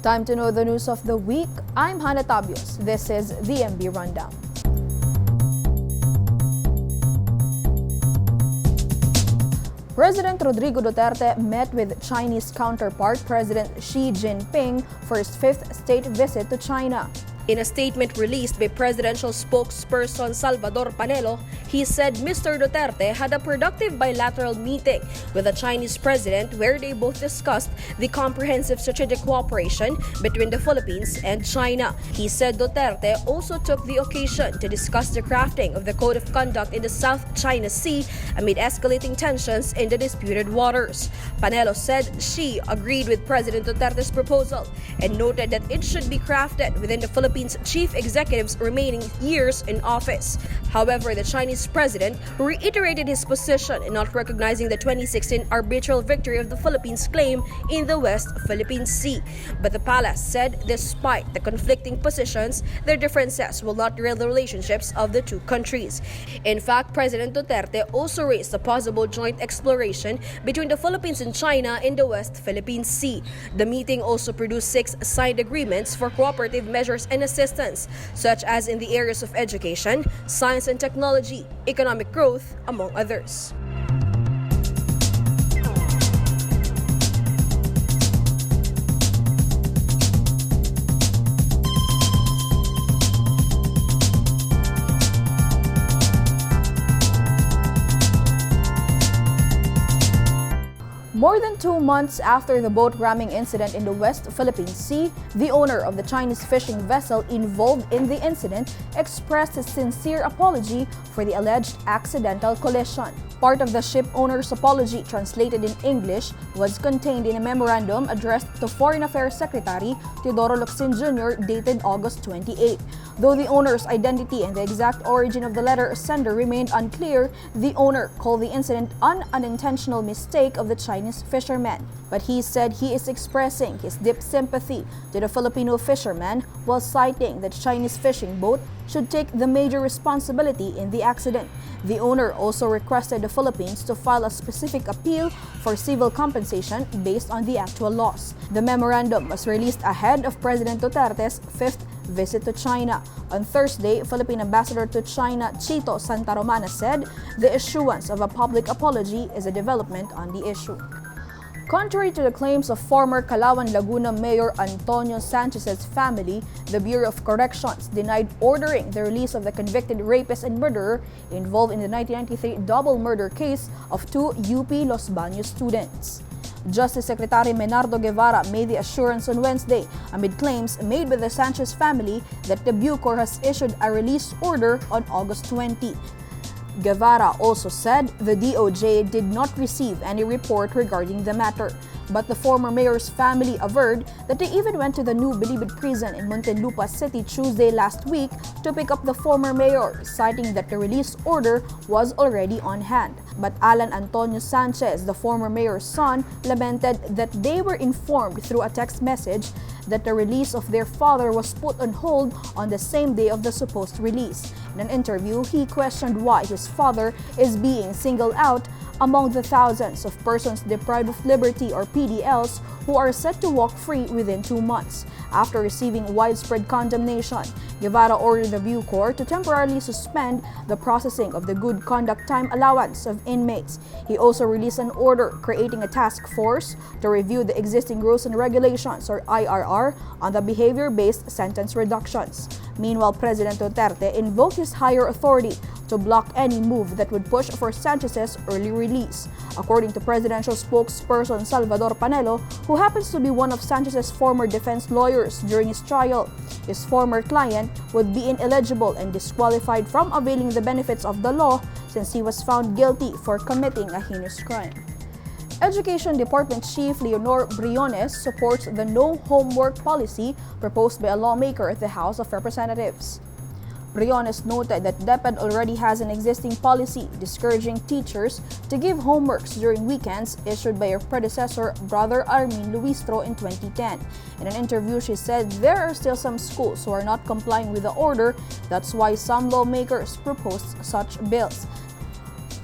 Time to know the news of the week. I'm Hannah Tabios. This is the MB Rundown. President Rodrigo Duterte met with Chinese counterpart President Xi Jinping for his fifth state visit to China. In a statement released by presidential spokesperson Salvador Panelo, he said Mr. Duterte had a productive bilateral meeting with the Chinese president where they both discussed the comprehensive strategic cooperation between the Philippines and China. He said Duterte also took the occasion to discuss the crafting of the Code of Conduct in the South China Sea amid escalating tensions in the disputed waters. Panelo said Xi agreed with President Duterte's proposal and noted that it should be crafted within the Philippines chief executive's remaining years in office. However, the Chinese president reiterated his position in not recognizing the 2016 arbitral victory of the Philippines' claim in the West Philippine Sea. But the palace said despite the conflicting positions, their differences will not derail the relationships of the two countries. In fact, President Duterte also raised a possible joint exploration between the Philippines and China in the West Philippine Sea. The meeting also produced 6 signed agreements for cooperative measures and assistance, such as in the areas of education, science and technology, economic growth, among others. More than 2 months after the boat ramming incident in the West Philippine Sea, the owner of the Chinese fishing vessel involved in the incident expressed his sincere apology for the alleged accidental collision. Part of the ship owner's apology, translated in English, was contained in a memorandum addressed to Foreign Affairs Secretary Teodoro Locsin Jr. dated August 28. Though the owner's identity and the exact origin of the letter sender remained unclear, the owner called the incident an unintentional mistake of the Chinese fishermen. But he said he is expressing his deep sympathy to the Filipino fishermen while citing that Chinese fishing boat should take the major responsibility in the accident. The owner also requested the Philippines to file a specific appeal for civil compensation based on the actual loss. The memorandum was released ahead of President Duterte's fifth visit to China. On Thursday, Philippine Ambassador to China Chito Santa Romana said the issuance of a public apology is a development on the issue. Contrary to the claims of former Calauan Laguna Mayor Antonio Sanchez's family, the Bureau of Corrections denied ordering the release of the convicted rapist and murderer involved in the 1993 double murder case of 2 UP Los Baños students. Justice Secretary Menardo Guevara made the assurance on Wednesday amid claims made by the Sanchez family that the BuCor has issued a release order on August 20. Guevara also said the DOJ did not receive any report regarding the matter, but the former mayor's family averred that they even went to the new Bilibid prison in Muntinlupa City Tuesday last week to pick up the former mayor, citing that the release order was already on hand. But Alan Antonio Sanchez, the former mayor's son, lamented that they were informed through a text message that the release of their father was put on hold on the same day of the supposed release. In an interview, he questioned why his father is being singled out among the thousands of persons deprived of liberty or PDLs who are set to walk free within 2 months. After receiving widespread condemnation, Guevara ordered the BuCor to temporarily suspend the processing of the good conduct time allowance of inmates. He also released an order creating a task force to review the existing rules and regulations or IRR on the behavior-based sentence reductions. Meanwhile, President Duterte invoked his higher authority to block any move that would push for Sanchez's early release. According to presidential spokesperson Salvador Panelo, who happens to be one of Sanchez's former defense lawyers during his trial, his former client would be ineligible and disqualified from availing the benefits of the law since he was found guilty for committing a heinous crime. Education Department Chief Leonor Briones supports the no homework policy proposed by a lawmaker at the House of Representatives. Briones noted that DepEd already has an existing policy discouraging teachers to give homeworks during weekends issued by her predecessor, Brother Armin Luistro, in 2010. In an interview, she said there are still some schools who are not complying with the order. That's why some lawmakers proposed such bills.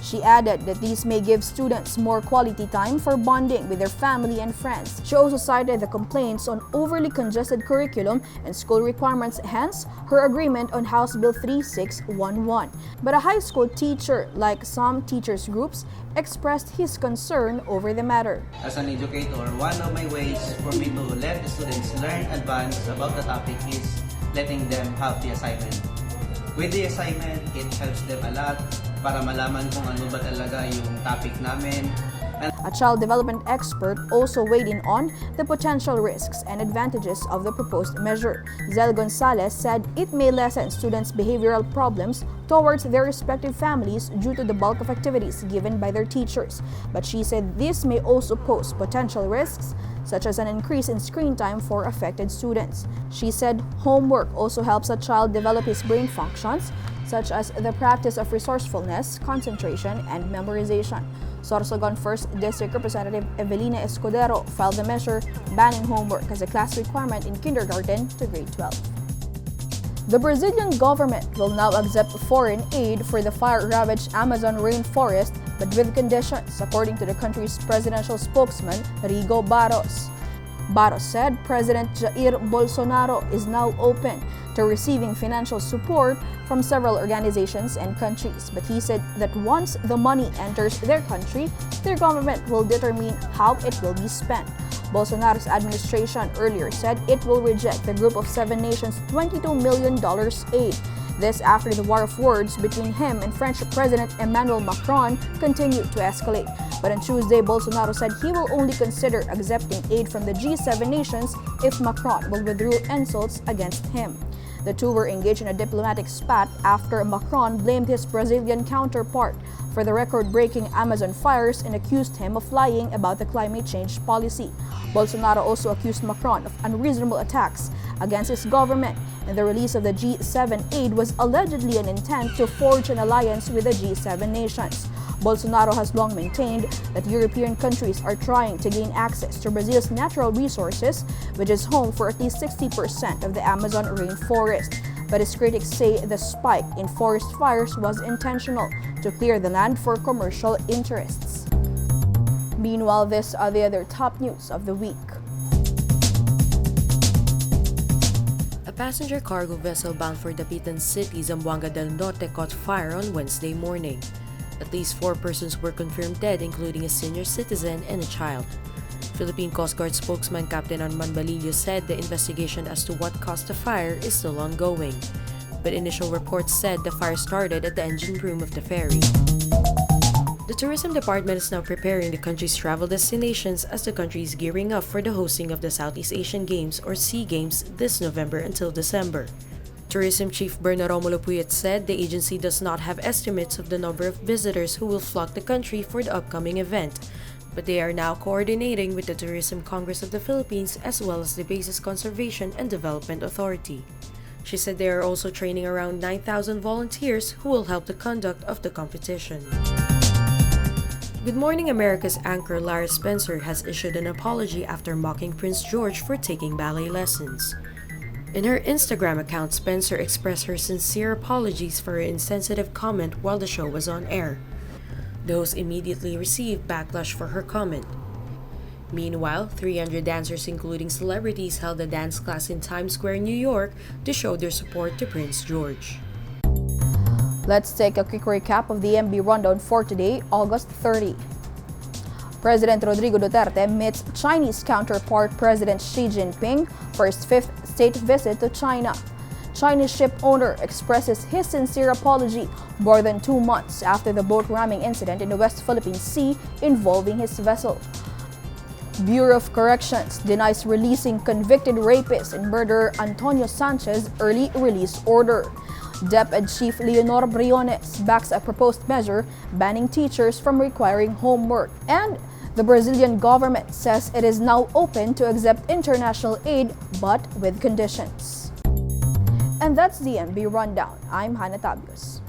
She added that these may give students more quality time for bonding with their family and friends. She also cited the complaints on overly congested curriculum and school requirements, hence her agreement on House Bill 3611. But a high school teacher, like some teachers groups, expressed his concern over the matter. As an educator, one of my ways for me to let the students learn advance about the topic is letting them have the assignment. With the assignment, it helps them a lot para malaman kung ano ba talaga yung topic namin. A child development expert also weighed in on the potential risks and advantages of the proposed measure. Zel Gonzalez said it may lessen students' behavioral problems towards their respective families due to the bulk of activities given by their teachers. But she said this may also pose potential risks, such as an increase in screen time for affected students. She said homework also helps a child develop his brain functions, such as the practice of resourcefulness, concentration, and memorization. Sorsogon 1st District Representative Evelina Escudero filed the measure banning homework as a class requirement in kindergarten to grade 12. The Brazilian government will now accept foreign aid for the fire-ravaged Amazon rainforest, but with conditions, according to the country's presidential spokesman, Rigo Barros. Barros said President Jair Bolsonaro is now open to receiving financial support from several organizations and countries, but he said that once the money enters their country, their government will determine how it will be spent. Bolsonaro's administration earlier said it will reject the Group of Seven Nations' $22 million aid. This after the war of words between him and French President Emmanuel Macron continued to escalate. But on Tuesday, Bolsonaro said he will only consider accepting aid from the G7 nations if Macron will withdraw insults against him. The two were engaged in a diplomatic spat after Macron blamed his Brazilian counterpart for the record-breaking Amazon fires and accused him of lying about the climate change policy. Bolsonaro also accused Macron of unreasonable attacks against his government, and the release of the G7 aid was allegedly an intent to forge an alliance with the G7 nations. Bolsonaro has long maintained that European countries are trying to gain access to Brazil's natural resources, which is home for at least 60% of the Amazon rainforest. But his critics say the spike in forest fires was intentional to clear the land for commercial interests. Meanwhile, these are the other top news of the week. A passenger cargo vessel bound for Dapitan City, Zamboanga del Norte caught fire on Wednesday morning. At least 4 persons were confirmed dead, including a senior citizen and a child. Philippine Coast Guard spokesman Captain Arman Balillo said the investigation as to what caused the fire is still ongoing. But initial reports said the fire started at the engine room of the ferry. The Tourism Department is now preparing the country's travel destinations as the country is gearing up for the hosting of the Southeast Asian Games or SEA Games this November until December. Tourism Chief Bernard Romulo Puyat said the agency does not have estimates of the number of visitors who will flock the country for the upcoming event, but they are now coordinating with the Tourism Congress of the Philippines as well as the Bases Conservation and Development Authority. She said they are also training around 9,000 volunteers who will help the conduct of the competition. Good Morning America's anchor Lara Spencer has issued an apology after mocking Prince George for taking ballet lessons. In her Instagram account, Spencer expressed her sincere apologies for her insensitive comment while the show was on air. The host immediately received backlash for her comment. Meanwhile, 300 dancers, including celebrities, held a dance class in Times Square, New York, to show their support to Prince George. Let's take a quick recap of the MB rundown for today, August 30. President Rodrigo Duterte meets Chinese counterpart President Xi Jinping for his 5th state visit to China. Chinese ship owner expresses his sincere apology more than 2 months after the boat ramming incident in the West Philippine Sea involving his vessel. Bureau of Corrections denies releasing convicted rapist and murderer Antonio Sanchez early release order. DepEd Chief Leonor Briones backs a proposed measure banning teachers from requiring homework. And the Brazilian government says it is now open to accept international aid, but with conditions. And that's the MB Rundown. I'm Hannah Tabios.